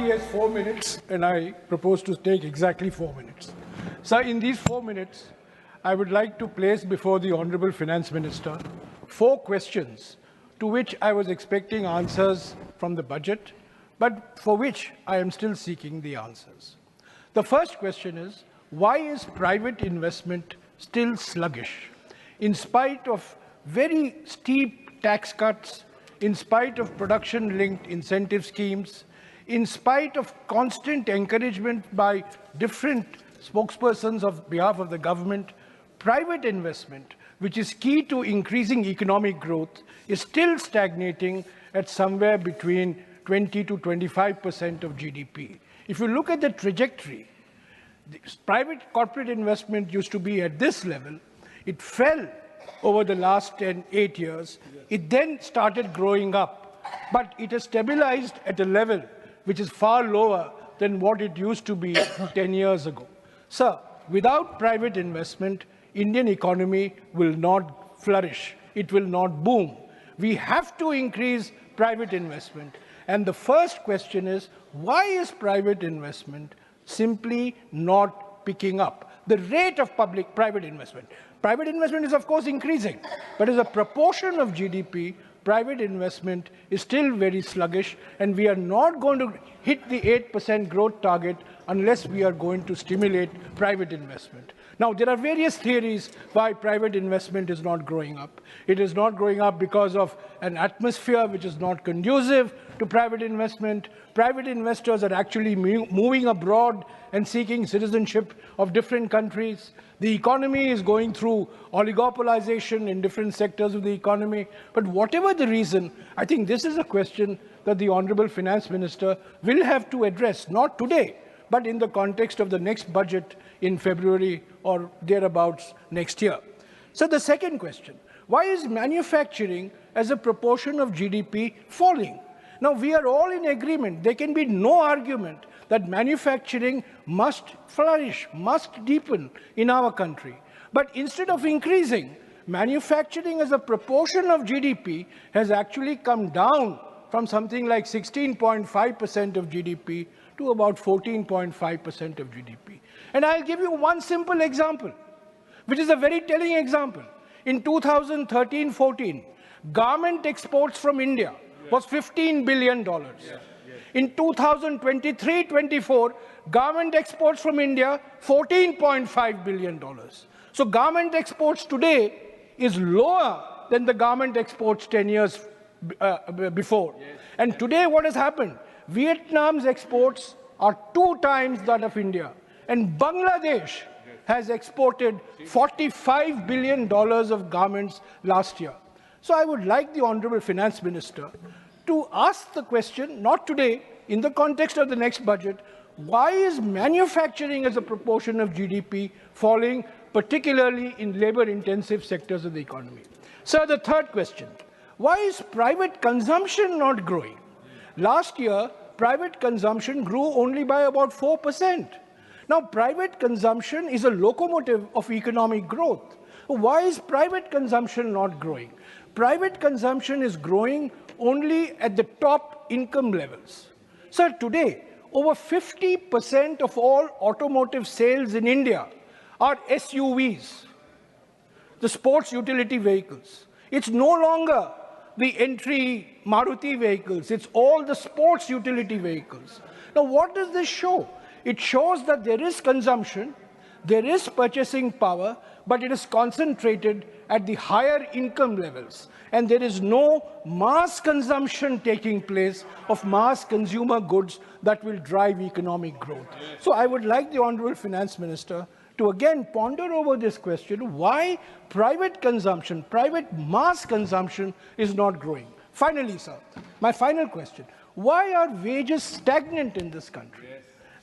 party has 4 minutes, and I propose to take exactly 4 minutes. Sir, in these 4 minutes, I would like to place before the Honourable Finance Minister 4 questions to which I was expecting answers from the budget, but for which I am still seeking the answers. The first question is, why is private investment still sluggish? In spite of very steep tax cuts, in spite of production-linked incentive schemes, in spite of constant encouragement by different spokespersons on behalf of the government, private investment, which is key to increasing economic growth, is still stagnating at somewhere between 20 to 25% of GDP. If you look at the trajectory, the private corporate investment used to be at this level. It fell over the last 8 years. It then started growing up, but it has stabilized at a level which is far lower than what it used to be 10 years ago. Sir, without private investment, Indian economy will not flourish. It will not boom. We have to increase private investment. And the first question is, why is private investment simply not picking up? The rate of private investment. Private investment is, of course, increasing, but as a proportion of GDP, private investment is still very sluggish, and we are not going to hit the 8% growth target unless we are going to stimulate private investment. Now, there are various theories why private investment is not growing up. It is not growing up because of an atmosphere which is not conducive to private investment. Private investors are actually moving abroad and seeking citizenship of different countries. The economy is going through oligopolization in different sectors of the economy. But whatever the reason, I think this is a question that the Honourable Finance Minister will have to address, not today, but in the context of the next budget in February or thereabouts next year. So the second question, why is manufacturing as a proportion of GDP falling? Now, we are all in agreement. There can be no argument that manufacturing must flourish, must deepen in our country. But instead of increasing, manufacturing as a proportion of GDP has actually come down from something like 16.5% of GDP to about 14.5% of GDP. And I'll give you one simple example, which is a very telling example. In 2013-14, garment exports from India was $15 billion. In 2023-24, garment exports from India, $14.5 billion. So garment exports today is lower than the garment exports 10 years before. And today what has happened? Vietnam's exports are 2 times that of India. And Bangladesh has exported $45 billion of garments last year. So I would like the Honourable Finance Minister to ask the question, not today, in the context of the next budget, why is manufacturing as a proportion of GDP falling, particularly in labour-intensive sectors of the economy? Sir, the third question, why is private consumption not growing? Last year, private consumption grew only by about 4%. Now, private consumption is a locomotive of economic growth. Why is private consumption not growing? Private consumption is growing only at the top income levels. Sir, today, over 50% of all automotive sales in India are SUVs, the sports utility vehicles. It's no longer the entry Maruti vehicles. It's all the sports utility vehicles. Now, what does this show? It shows that there is consumption, there is purchasing power, but it is concentrated at the higher income levels. And there is no mass consumption taking place of mass consumer goods that will drive economic growth. So I would like the Honourable Finance Minister to again ponder over this question, why private consumption, private mass consumption is not growing. Finally, sir, my final question, why are wages stagnant in this country?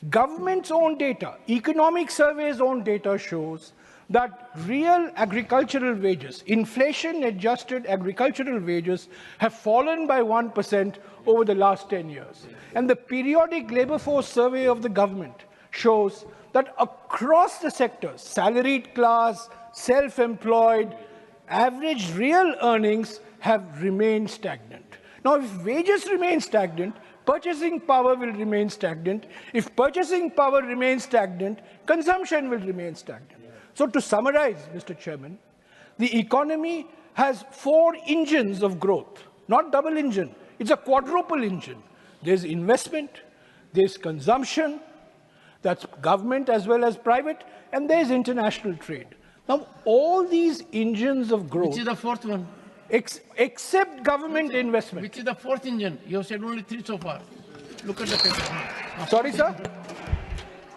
Government's own data, economic survey's own data shows that real agricultural wages, inflation-adjusted agricultural wages, have fallen by 1% over the last 10 years. And the periodic labour force survey of the government shows that across the sectors, salaried class, self-employed, average real earnings have remained stagnant. Now, if wages remain stagnant, purchasing power will remain stagnant. If purchasing power remains stagnant, consumption will remain stagnant. So to summarize, Mr. Chairman, the economy has 4 engines of growth, not double engine. It's a quadruple engine. There's investment, there's consumption, that's government as well as private, and there's international trade. Now, all these engines of growth... Which is the fourth one? Except government investment. Which is the fourth engine? You have said only 3 so far. Look at the paper. Sorry, sir?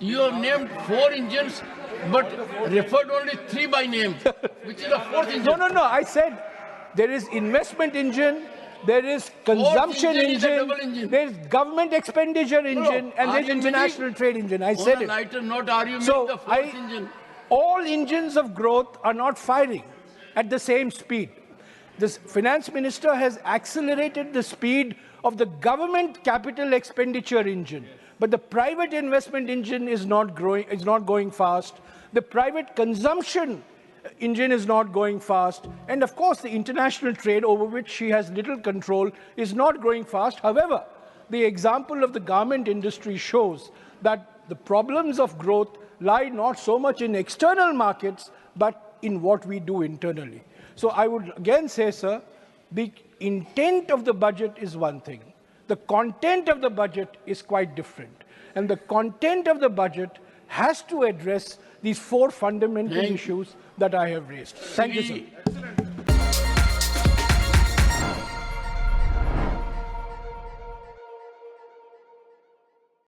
You have named 4 engines, but referred only 3 by name. Which is the fourth engine? No. I said there is investment engine, there is consumption engine, there is government expenditure engine, and there is international trade engine. I said it. Item, not are you So the fourth engine? All engines of growth are not firing at the same speed. This finance minister has accelerated the speed of the government capital expenditure engine, but the private investment engine is not growing, is not going fast. The private consumption engine is not going fast. And of course, the international trade, over which she has little control, is not growing fast. However, the example of the garment industry shows that the problems of growth lie not so much in external markets, but in what we do internally. So I would again say, sir, the intent of the budget is one thing. The content of the budget is quite different. And the content of the budget has to address these 4 fundamental issues that I have raised. Thank you, sir.